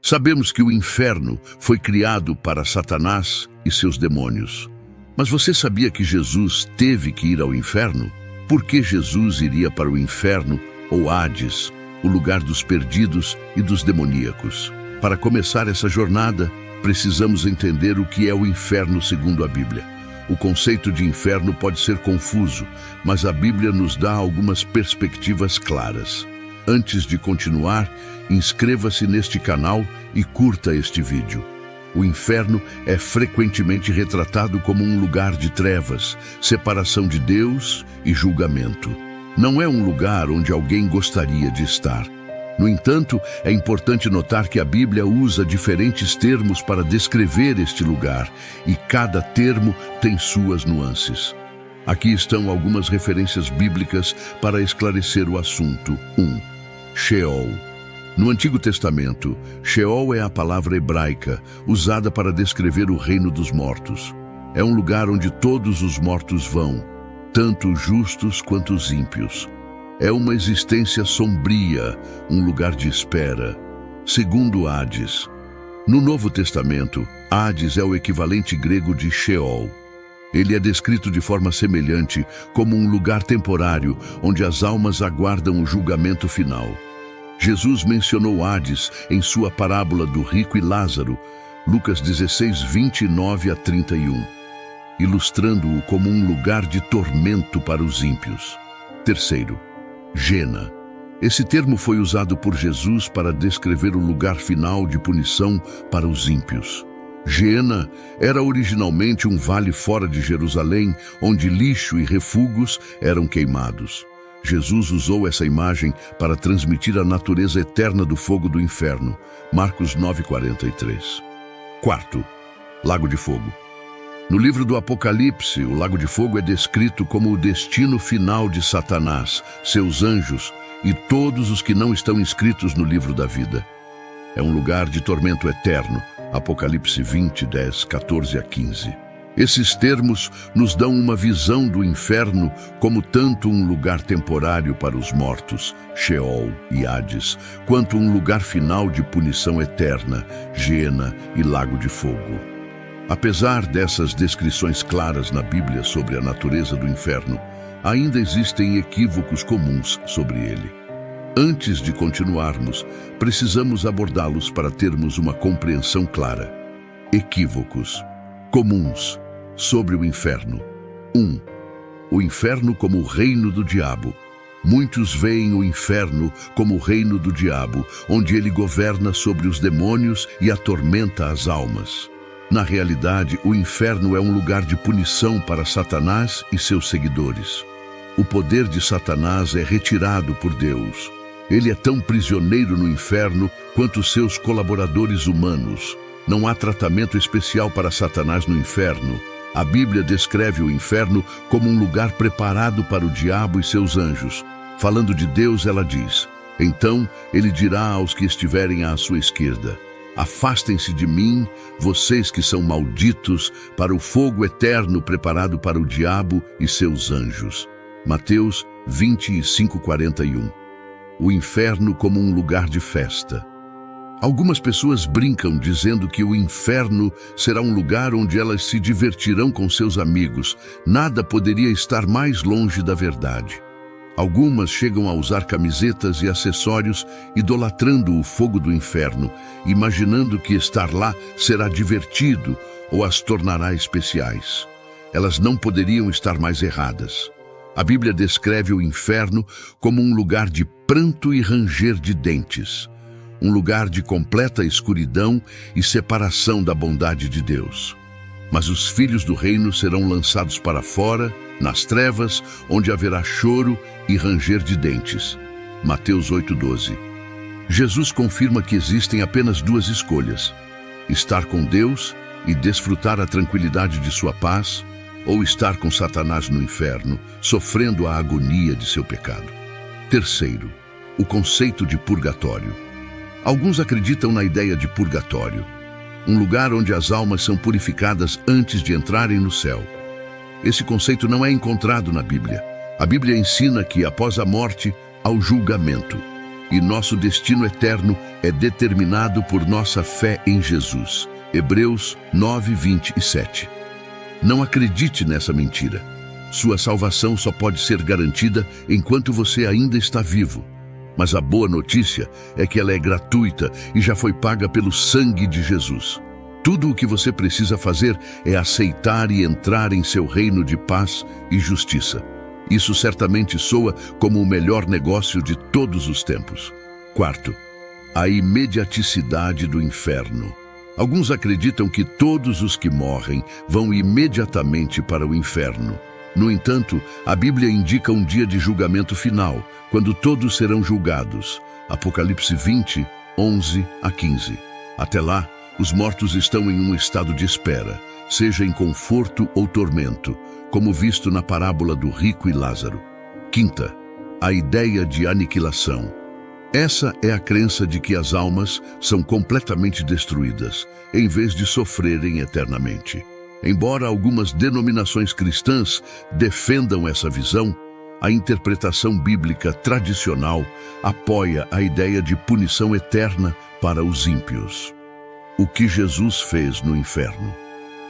Sabemos que o inferno foi criado para Satanás e seus demônios. Mas você sabia que Jesus teve que ir ao inferno? Por que Jesus iria para o inferno, ou Hades, o lugar dos perdidos e dos demoníacos? Para começar essa jornada, precisamos entender o que é o inferno segundo a Bíblia. O conceito de inferno pode ser confuso, mas a Bíblia nos dá algumas perspectivas claras. Antes de continuar, inscreva-se neste canal e curta este vídeo. O inferno é frequentemente retratado como um lugar de trevas, separação de Deus e julgamento. Não é um lugar onde alguém gostaria de estar. No entanto, é importante notar que a Bíblia usa diferentes termos para descrever este lugar, e cada termo tem suas nuances. Aqui estão algumas referências bíblicas para esclarecer o assunto. 1. Sheol. No Antigo Testamento, Sheol é a palavra hebraica usada para descrever o reino dos mortos. É um lugar onde todos os mortos vão, tanto os justos quanto os ímpios. É uma existência sombria, um lugar de espera. Segundo Hades. No Novo Testamento, Hades é o equivalente grego de Sheol. Ele é descrito de forma semelhante como um lugar temporário onde as almas aguardam o julgamento final. Jesus mencionou Hades em sua parábola do rico e Lázaro, Lucas 16, 29 a 31, ilustrando-o como um lugar de tormento para os ímpios. Terceiro, Gena. Esse termo foi usado por Jesus para descrever o lugar final de punição para os ímpios. Gena era originalmente um vale fora de Jerusalém, onde lixo e refugos eram queimados. Jesus usou essa imagem para transmitir a natureza eterna do fogo do inferno. Marcos 9:43. Quarto, Lago de Fogo. No livro do Apocalipse, o Lago de Fogo é descrito como o destino final de Satanás, seus anjos e todos os que não estão inscritos no livro da vida. É um lugar de tormento eterno. Apocalipse 20, 10, 14 a 15. Esses termos nos dão uma visão do inferno como tanto um lugar temporário para os mortos, Sheol e Hades, quanto um lugar final de punição eterna, Gena e Lago de Fogo. Apesar dessas descrições claras na Bíblia sobre a natureza do inferno, ainda existem equívocos comuns sobre ele. Antes de continuarmos, precisamos abordá-los para termos uma compreensão clara. Equívocos comuns sobre o inferno. 1. O inferno como o reino do diabo. Muitos veem o inferno como o reino do diabo, onde ele governa sobre os demônios e atormenta as almas. Na realidade, o inferno é um lugar de punição para Satanás e seus seguidores. O poder de Satanás é retirado por Deus. Ele é tão prisioneiro no inferno quanto seus colaboradores humanos. Não há tratamento especial para Satanás no inferno. A Bíblia descreve o inferno como um lugar preparado para o diabo e seus anjos. Falando de Deus, ela diz: então ele dirá aos que estiverem à sua esquerda: afastem-se de mim, vocês que são malditos, para o fogo eterno preparado para o diabo e seus anjos. Mateus 25:41. O inferno como um lugar de festa. Algumas pessoas brincam dizendo que o inferno será um lugar onde elas se divertirão com seus amigos. Nada poderia estar mais longe da verdade. Algumas chegam a usar camisetas e acessórios idolatrando o fogo do inferno, imaginando que estar lá será divertido ou as tornará especiais. Elas não poderiam estar mais erradas. A Bíblia descreve o inferno como um lugar de pranto e ranger de dentes. Um lugar de completa escuridão e separação da bondade de Deus. Mas os filhos do reino serão lançados para fora, nas trevas, onde haverá choro e ranger de dentes. Mateus 8:12. Jesus confirma que existem apenas duas escolhas: estar com Deus e desfrutar a tranquilidade de sua paz, ou estar com Satanás no inferno, sofrendo a agonia de seu pecado. Terceiro, o conceito de purgatório. Alguns acreditam na ideia de purgatório, um lugar onde as almas são purificadas antes de entrarem no céu. Esse conceito não é encontrado na Bíblia. A Bíblia ensina que, após a morte, há o julgamento, e nosso destino eterno é determinado por nossa fé em Jesus. Hebreus 9:27. Não acredite nessa mentira. Sua salvação só pode ser garantida enquanto você ainda está vivo. Mas a boa notícia é que ela é gratuita e já foi paga pelo sangue de Jesus. Tudo o que você precisa fazer é aceitar e entrar em seu reino de paz e justiça. Isso certamente soa como o melhor negócio de todos os tempos. Quarto, a imediaticidade do inferno. Alguns acreditam que todos os que morrem vão imediatamente para o inferno. No entanto, a Bíblia indica um dia de julgamento final, quando todos serão julgados. Apocalipse 20, 11 a 15. Até lá, os mortos estão em um estado de espera, seja em conforto ou tormento, como visto na parábola do rico e Lázaro. Quinta, a ideia de aniquilação. Essa é a crença de que as almas são completamente destruídas, em vez de sofrerem eternamente. Embora algumas denominações cristãs defendam essa visão, a interpretação bíblica tradicional apoia a ideia de punição eterna para os ímpios. O que Jesus fez no inferno?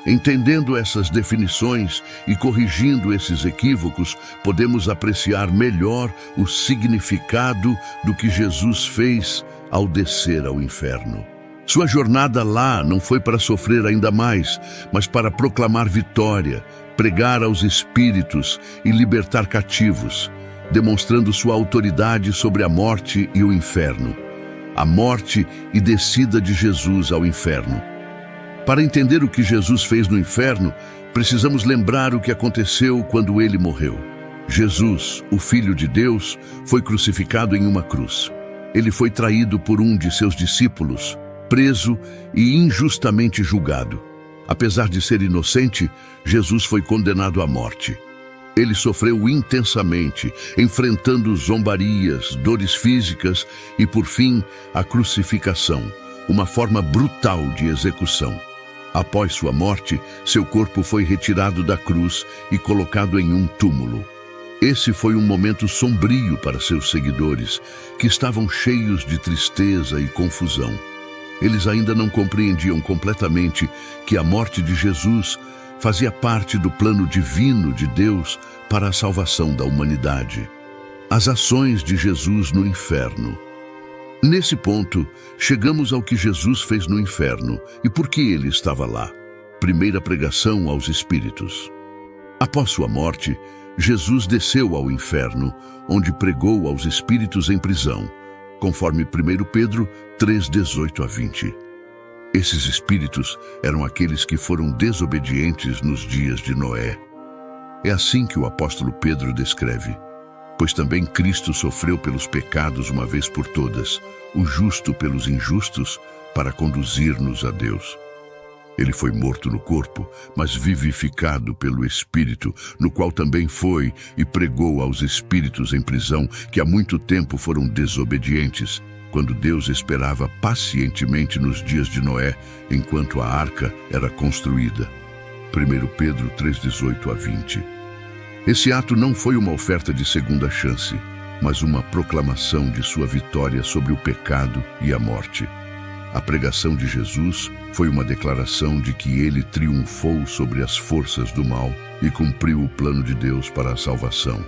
Entendendo essas definições e corrigindo esses equívocos, podemos apreciar melhor o significado do que Jesus fez ao descer ao inferno. Sua jornada lá não foi para sofrer ainda mais, mas para proclamar vitória, pregar aos espíritos e libertar cativos, demonstrando sua autoridade sobre a morte e o inferno. A morte e descida de Jesus ao inferno. Para entender o que Jesus fez no inferno, precisamos lembrar o que aconteceu quando ele morreu. Jesus, o Filho de Deus, foi crucificado em uma cruz. Ele foi traído por um de seus discípulos, preso e injustamente julgado. Apesar de ser inocente, Jesus foi condenado à morte. Ele sofreu intensamente, enfrentando zombarias, dores físicas e, por fim, a crucificação, uma forma brutal de execução. Após sua morte, seu corpo foi retirado da cruz e colocado em um túmulo. Esse foi um momento sombrio para seus seguidores, que estavam cheios de tristeza e confusão. Eles ainda não compreendiam completamente que a morte de Jesus fazia parte do plano divino de Deus para a salvação da humanidade. As ações de Jesus no inferno. Nesse ponto, chegamos ao que Jesus fez no inferno e por que ele estava lá. Primeira pregação aos espíritos. Após sua morte, Jesus desceu ao inferno, onde pregou aos espíritos em prisão, conforme 1 Pedro 3:18 a 20. Esses espíritos eram aqueles que foram desobedientes nos dias de Noé. É assim que o apóstolo Pedro descreve: pois também Cristo sofreu pelos pecados uma vez por todas, o justo pelos injustos, para conduzir-nos a Deus. Ele foi morto no corpo, mas vivificado pelo Espírito, no qual também foi e pregou aos espíritos em prisão que há muito tempo foram desobedientes, quando Deus esperava pacientemente nos dias de Noé, enquanto a arca era construída. 1 Pedro 3:18 a 20. Esse ato não foi uma oferta de segunda chance, mas uma proclamação de sua vitória sobre o pecado e a morte. A pregação de Jesus foi uma declaração de que ele triunfou sobre as forças do mal e cumpriu o plano de Deus para a salvação.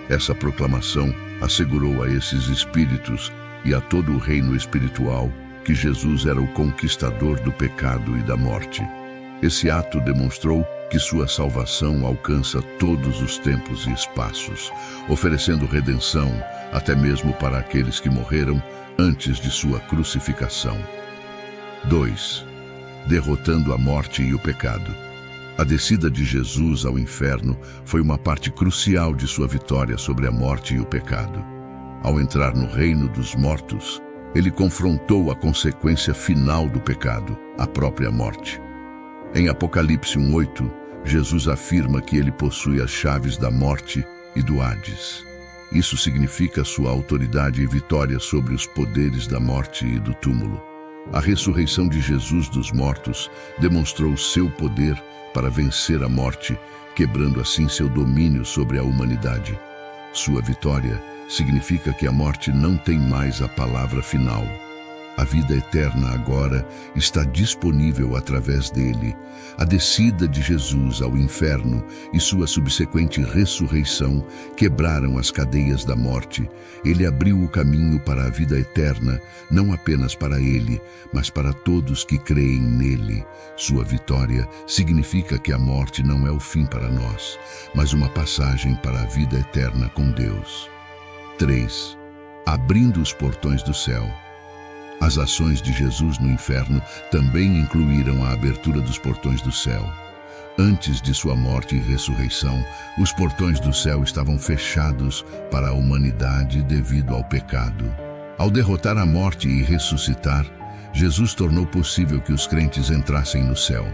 Essa proclamação assegurou a esses espíritos e a todo o reino espiritual que Jesus era o conquistador do pecado e da morte. Esse ato demonstrou que sua salvação alcança todos os tempos e espaços, oferecendo redenção até mesmo para aqueles que morreram antes de sua crucificação. 2. Derrotando a morte e o pecado. A descida de Jesus ao inferno foi uma parte crucial de sua vitória sobre a morte e o pecado. Ao entrar no reino dos mortos, ele confrontou a consequência final do pecado, a própria morte. Em Apocalipse 1:8, Jesus afirma que ele possui as chaves da morte e do Hades. Isso significa sua autoridade e vitória sobre os poderes da morte e do túmulo. A ressurreição de Jesus dos mortos demonstrou seu poder para vencer a morte, quebrando assim seu domínio sobre a humanidade. Sua vitória significa que a morte não tem mais a palavra final. A vida eterna agora está disponível através dele. A descida de Jesus ao inferno e sua subsequente ressurreição quebraram as cadeias da morte. Ele abriu o caminho para a vida eterna, não apenas para ele, mas para todos que creem nele. Sua vitória significa que a morte não é o fim para nós, mas uma passagem para a vida eterna com Deus. 3. Abrindo os portões do céu. As ações de Jesus no inferno também incluíram a abertura dos portões do céu. Antes de sua morte e ressurreição, os portões do céu estavam fechados para a humanidade devido ao pecado. Ao derrotar a morte e ressuscitar, Jesus tornou possível que os crentes entrassem no céu.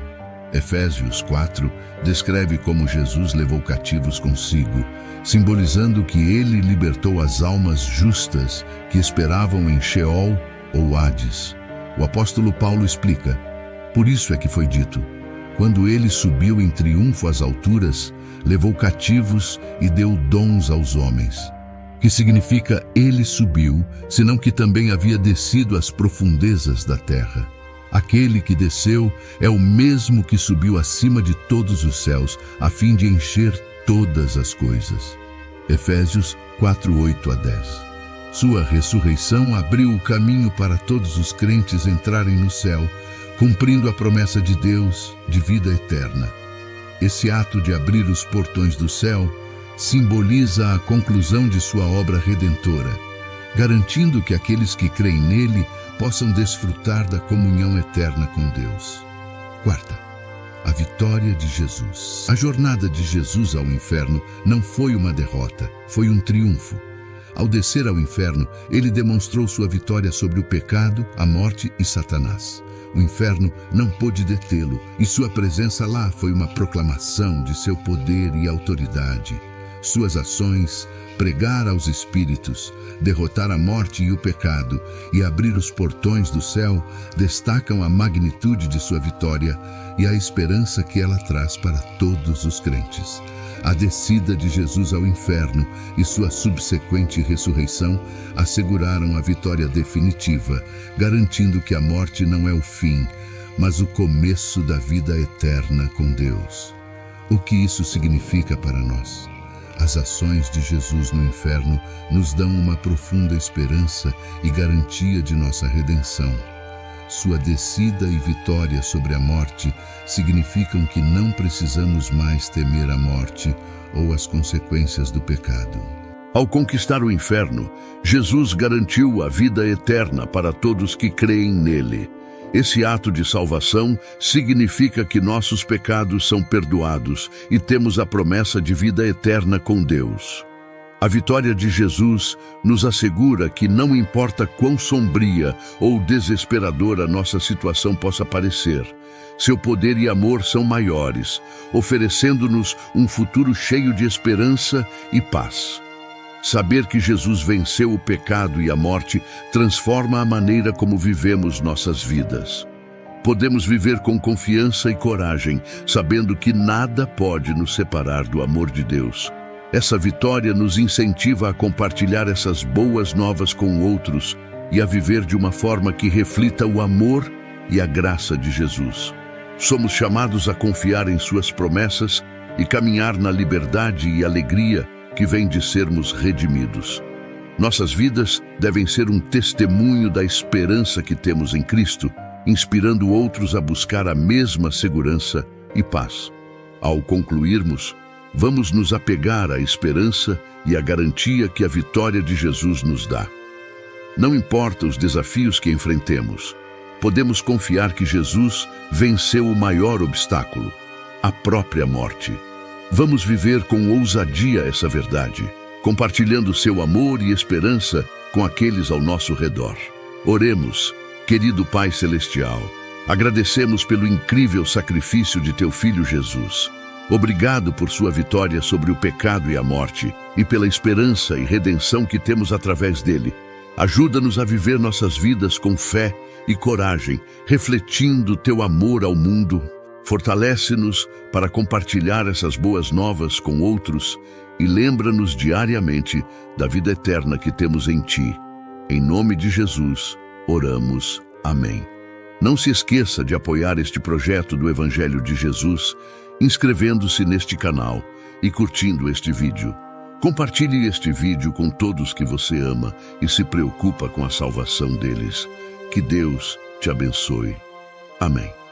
Efésios 4 descreve como Jesus levou cativos consigo, simbolizando que ele libertou as almas justas que esperavam em Sheol ou Hades. O apóstolo Paulo explica: por isso é que foi dito, quando ele subiu em triunfo às alturas, levou cativos e deu dons aos homens. Que significa ele subiu, senão que também havia descido às profundezas da terra. Aquele que desceu é o mesmo que subiu acima de todos os céus, a fim de encher todas as coisas. Efésios 4:8-10. Sua ressurreição abriu o caminho para todos os crentes entrarem no céu, cumprindo a promessa de Deus de vida eterna. Esse ato de abrir os portões do céu simboliza a conclusão de sua obra redentora, garantindo que aqueles que creem nele possam desfrutar da comunhão eterna com Deus. 4. A vitória de Jesus. A jornada de Jesus ao inferno não foi uma derrota, foi um triunfo. Ao descer ao inferno, ele demonstrou sua vitória sobre o pecado, a morte e Satanás. O inferno não pôde detê-lo, e sua presença lá foi uma proclamação de seu poder e autoridade. Suas ações, pregar aos espíritos, derrotar a morte e o pecado e abrir os portões do céu, destacam a magnitude de sua vitória e a esperança que ela traz para todos os crentes. A descida de Jesus ao inferno e sua subsequente ressurreição asseguraram a vitória definitiva, garantindo que a morte não é o fim, mas o começo da vida eterna com Deus. O que isso significa para nós? As ações de Jesus no inferno nos dão uma profunda esperança e garantia de nossa redenção. Sua descida e vitória sobre a morte significam que não precisamos mais temer a morte ou as consequências do pecado. Ao conquistar o inferno, Jesus garantiu a vida eterna para todos que creem nele. Esse ato de salvação significa que nossos pecados são perdoados e temos a promessa de vida eterna com Deus. A vitória de Jesus nos assegura que não importa quão sombria ou desesperadora nossa situação possa parecer, seu poder e amor são maiores, oferecendo-nos um futuro cheio de esperança e paz. Saber que Jesus venceu o pecado e a morte transforma a maneira como vivemos nossas vidas. Podemos viver com confiança e coragem, sabendo que nada pode nos separar do amor de Deus. Essa vitória nos incentiva a compartilhar essas boas novas com outros e a viver de uma forma que reflita o amor e a graça de Jesus. Somos chamados a confiar em suas promessas e caminhar na liberdade e alegria que vem de sermos redimidos. Nossas vidas devem ser um testemunho da esperança que temos em Cristo, inspirando outros a buscar a mesma segurança e paz. Ao concluirmos, vamos nos apegar à esperança e à garantia que a vitória de Jesus nos dá. Não importa os desafios que enfrentemos, podemos confiar que Jesus venceu o maior obstáculo, a própria morte. Vamos viver com ousadia essa verdade, compartilhando seu amor e esperança com aqueles ao nosso redor. Oremos, querido Pai Celestial, agradecemos pelo incrível sacrifício de teu Filho Jesus. Obrigado por sua vitória sobre o pecado e a morte, e pela esperança e redenção que temos através dele. Ajuda-nos a viver nossas vidas com fé e coragem, refletindo teu amor ao mundo. Fortalece-nos para compartilhar essas boas novas com outros e lembra-nos diariamente da vida eterna que temos em ti. Em nome de Jesus. oramos. Amém. Não se esqueça de apoiar este projeto do Evangelho de Jesus, inscrevendo-se neste canal e curtindo este vídeo. Compartilhe este vídeo com todos que você ama e se preocupa com a salvação deles. Que Deus te abençoe. Amém.